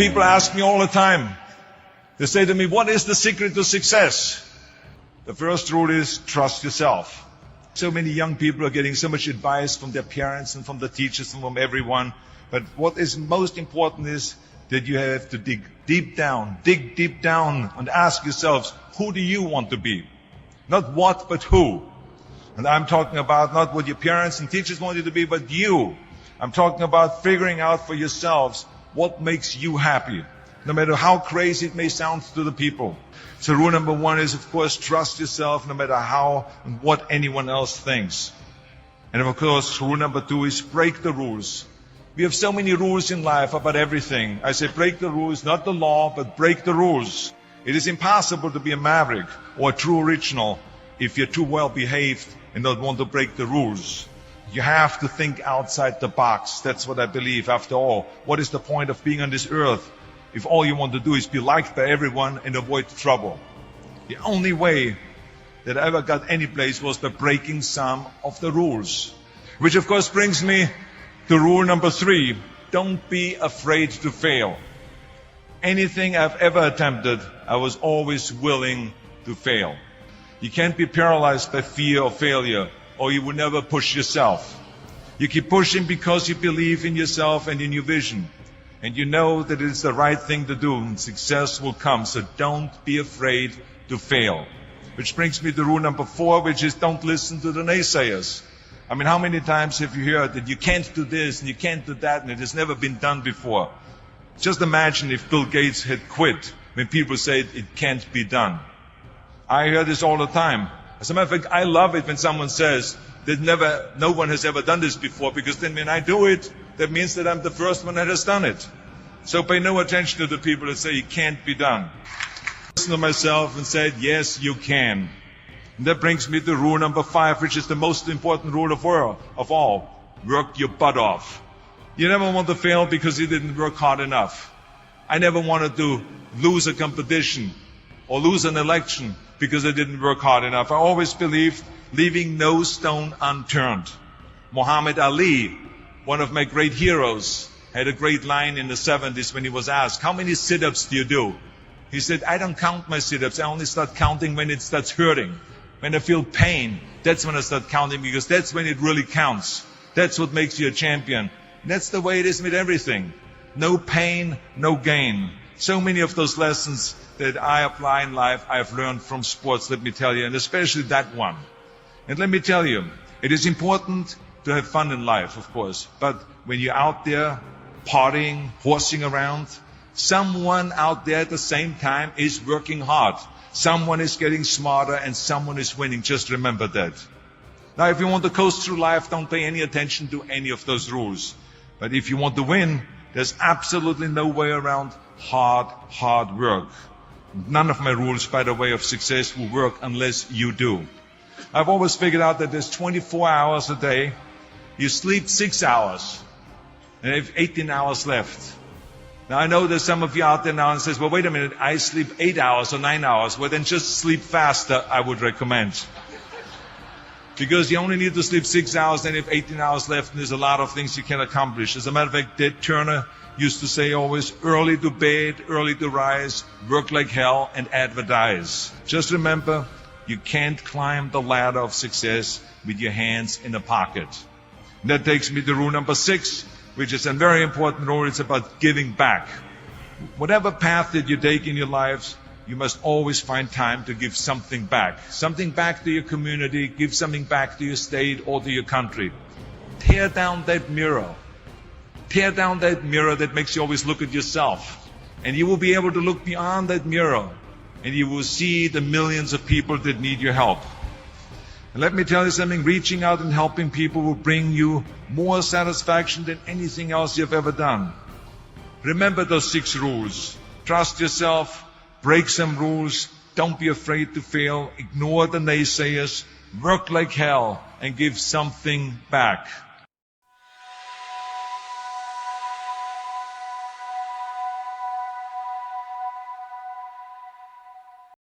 People ask me all the time. They say to me, what is the secret to success? The first rule is trust yourself. So many young people are getting so much advice from their parents and from the teachers and from everyone. But what is most important is that you have to dig deep down and ask yourselves, who do you want to be? Not what, but who. And I'm talking about not what your parents and teachers want you to be, but you. I'm talking about figuring out for yourselves what makes you happy, no matter how crazy it may sound to the people. So rule number one is, of course, trust yourself no matter how and what anyone else thinks. And of course, rule number two is break the rules. We have so many rules in life about everything. I say break the rules, not the law, but break the rules. It is impossible to be a maverick or a true original if you're too well behaved and don't want to break the rules. You have to think outside the box. That's what I believe. After all, what is the point of being on this earth if all you want to do is be liked by everyone and avoid trouble? The only way that I ever got any place was by breaking some of the rules. Which of course brings me to rule number three. Don't be afraid to fail. Anything I've ever attempted, I was always willing to fail. You can't be paralyzed by fear of failure, or you will never push yourself. You keep pushing because you believe in yourself and in your vision. And you know that it is the right thing to do, and success will come. So don't be afraid to fail. Which brings me to rule number four, which is don't listen to the naysayers. I mean, how many times have you heard that you can't do this and you can't do that and it has never been done before? Just imagine if Bill Gates had quit when people said it can't be done. I hear this all the time. As a matter of fact, I love it when someone says that no one has ever done this before, because then when I do it, that means that I'm the first one that has done it. So pay no attention to the people that say it can't be done. Listen to myself and said, yes, you can. And that brings me to rule number five, which is the most important rule of all. Work your butt off. You never want to fail because you didn't work hard enough. I never wanted to lose a competition or lose an election because I didn't work hard enough. I always believed leaving no stone unturned. Muhammad Ali, one of my great heroes, had a great line in the 70s when he was asked, how many sit-ups do you do? He said, I don't count my sit-ups. I only start counting when it starts hurting. When I feel pain, that's when I start counting, because that's when it really counts. That's what makes you a champion. And that's the way it is with everything. No pain, no gain. So many of those lessons that I apply in life, I've learned from sports, let me tell you, and especially that one. And let me tell you, it is important to have fun in life, of course, but when you're out there partying, horsing around, someone out there at the same time is working hard. Someone is getting smarter and someone is winning. Just remember that. Now, if you want to coast through life, don't pay any attention to any of those rules. But if you want to win, there's absolutely no way around hard work. None of my rules, by the way, of success will work unless you do. I've always figured out that there's 24 hours a day. You sleep 6 hours and you have 18 hours left. Now, I know there's some of you out there now and says, well, wait a minute, I sleep 8 hours or 9 hours. Well, then just sleep faster, I would recommend. Because you only need to sleep 6 hours, then you have 18 hours left, and there's a lot of things you can accomplish. As a matter of fact, Ted Turner used to say always, early to bed, early to rise, work like hell, and advertise. Just remember, you can't climb the ladder of success with your hands in a pocket. And that takes me to rule number 6, which is a very important rule. It's about giving back. Whatever path that you take in your lives, you must always find time to give something back. Something back to your community, give something back to your state or to your country. Tear down that mirror. Tear down that mirror that makes you always look at yourself. And you will be able to look beyond that mirror. And you will see the millions of people that need your help. And let me tell you something, reaching out and helping people will bring you more satisfaction than anything else you've ever done. Remember those 6 rules. Trust yourself, break some rules, don't be afraid to fail, ignore the naysayers, work like hell, and give something back.